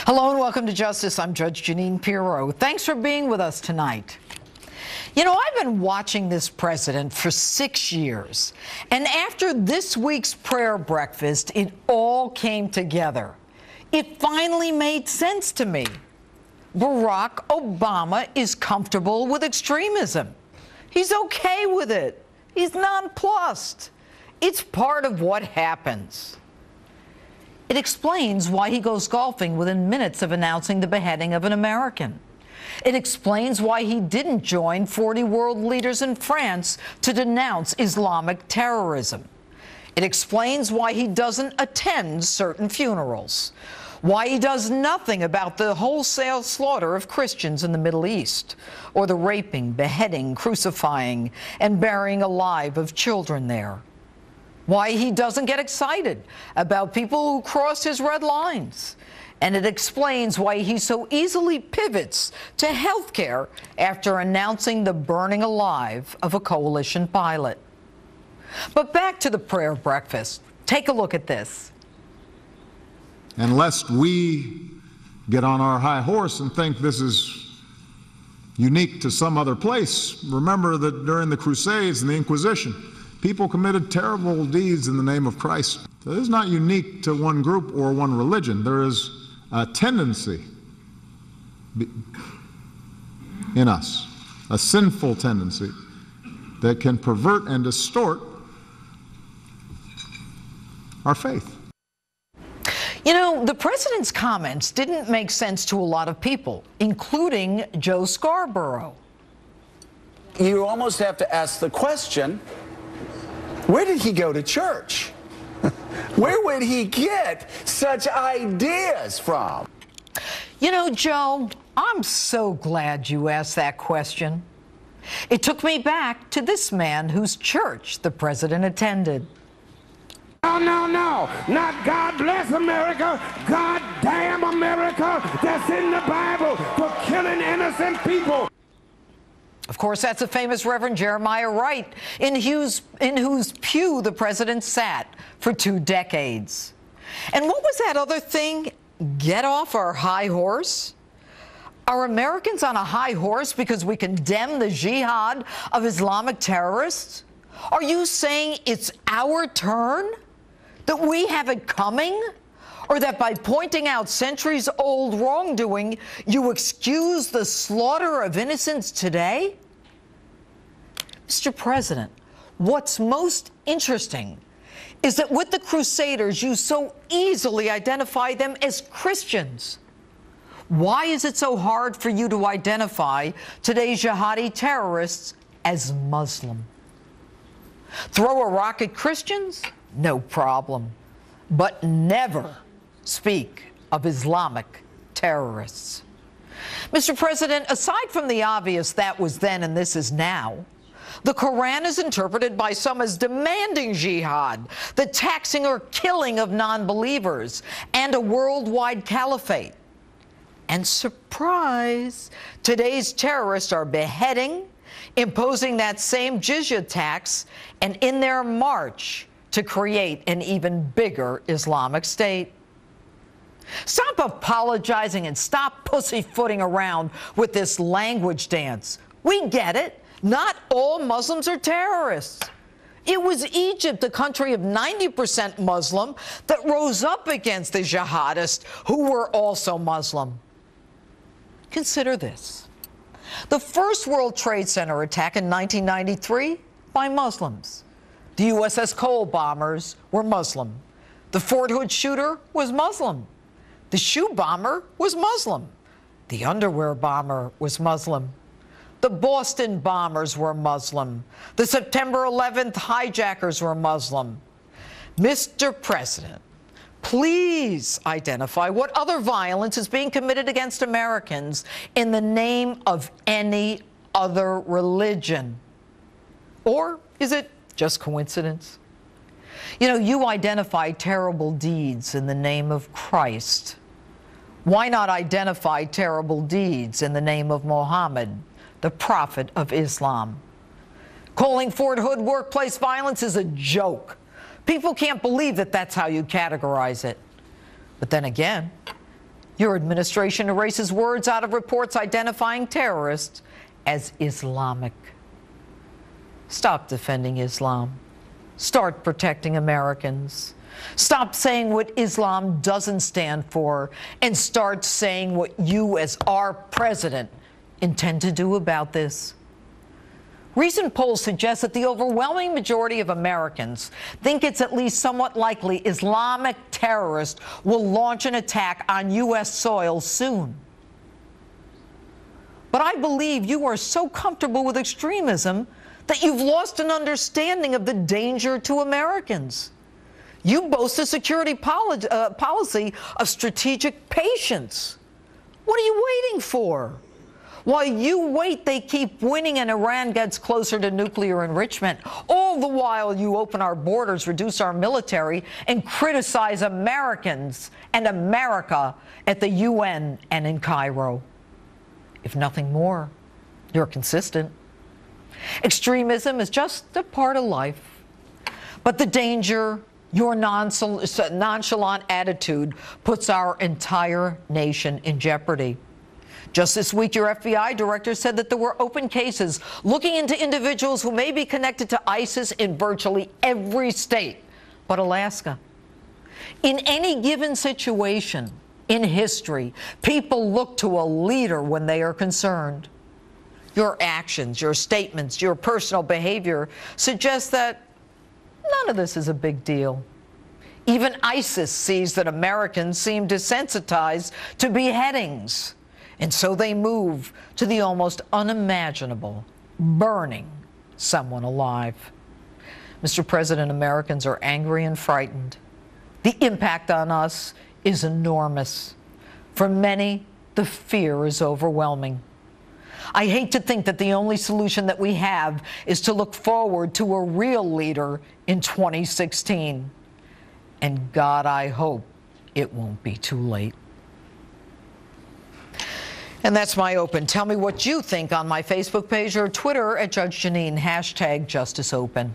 Hello and welcome to Justice. I'm Judge Jeanine Pirro. Thanks for being with us tonight. You know, I've been watching this president for 6 years, and after this week's prayer breakfast, it all came together. It finally made sense to me. Barack Obama is comfortable with extremism. He's okay with it. He's nonplussed. It's part of what happens. It explains why he goes golfing within minutes of announcing the beheading of an American. It explains why he didn't join 40 world leaders in France to denounce Islamic terrorism. It explains why he doesn't attend certain funerals, why he does nothing about the wholesale slaughter of Christians in the Middle East, or the raping, beheading, crucifying, and burying alive of children there. Why he doesn't get excited about people who cross his red lines. And it explains why he so easily pivots to health care after announcing the burning alive of a coalition pilot. But back to the prayer breakfast. Take a look at this. And lest we get on our high horse and think this is unique to some other place, remember that during the Crusades and the Inquisition, people committed terrible deeds in the name of Christ. So this is not unique to one group or one religion. There is a tendency in us, a sinful tendency that can pervert and distort our faith. You know, the president's comments didn't make sense to a lot of people, including Joe Scarborough. You almost have to ask the question, where did he go to church? Where would he get such ideas from? You know, Joe, I'm so glad you asked that question. It took me back to this man whose church the president attended. No, not God bless America, God damn America, that's in the Bible for killing innocent people. Of course, that's the famous Reverend Jeremiah Wright, in whose pew the president sat for 2 decades. And what was that other thing? Get off our high horse? Are Americans on a high horse because we condemn the jihad of Islamic terrorists? Are you saying it's our turn? That we have it coming? Or that by pointing out centuries-old wrongdoing, you excuse the slaughter of innocents today? Mr. President, what's most interesting is that with the Crusaders, you so easily identify them as Christians. Why is it so hard for you to identify today's jihadi terrorists as Muslim? Throw a rock at Christians? No problem. But never speak of Islamic terrorists. Mr. President, aside from the obvious that was then and this is now, the Quran is interpreted by some as demanding jihad, the taxing or killing of non-believers, and a worldwide caliphate. And surprise, today's terrorists are beheading, imposing that same jizya tax, and in their march to create an even bigger Islamic State. Stop apologizing and stop pussyfooting around with this language dance. We get it. Not all Muslims are terrorists. It was Egypt, the country of 90% Muslim, that rose up against the jihadists who were also Muslim. Consider this. The first World Trade Center attack in 1993 by Muslims. The USS Cole bombers were Muslim. The Fort Hood shooter was Muslim. The shoe bomber was Muslim. The underwear bomber was Muslim. The Boston bombers were Muslim. The September 11th hijackers were Muslim. Mr. President, please identify what other violence is being committed against Americans in the name of any other religion. Or is it just coincidence? You know, you identify terrible deeds in the name of Christ. Why not identify terrible deeds in the name of Muhammad, the prophet of Islam? Calling Fort Hood workplace violence is a joke. People can't believe that that's how you categorize it. But then again, Your administration erases words out of reports identifying terrorists as Islamic. Stop defending Islam. Start protecting Americans. Stop saying what Islam doesn't stand for, and start saying what you, as our president, intend to do about this. Recent polls suggest that the overwhelming majority of Americans think it's at least somewhat likely Islamic terrorists will launch an attack on U.S. soil soon. But I believe you are so comfortable with extremism that you've lost an understanding of the danger to Americans. You boast a security policy of strategic patience. What are you waiting for? While you wait, they keep winning and Iran gets closer to nuclear enrichment. All the while, you open our borders, reduce our military, and criticize Americans and America at the UN and in Cairo. If nothing more, you're consistent. Extremism is just a part of life. But the danger, your nonchalant attitude, puts our entire nation in jeopardy. Just this week, your FBI director said that there were open cases looking into individuals who may be connected to ISIS in virtually every state but Alaska. In any given situation in history, people look to a leader when they are concerned. Your actions, your statements, your personal behavior suggest that none of this is a big deal. Even ISIS sees that Americans seem desensitized to beheadings. And so they move to the almost unimaginable, burning someone alive. Mr. President, Americans are angry and frightened. The impact on us is enormous. For many, the fear is overwhelming. I hate to think that the only solution that we have is to look forward to a real leader in 2016. And God, I hope it won't be too late. And that's my open. Tell me what you think on my Facebook page or Twitter at Judge Jeanine, #JusticeOpen.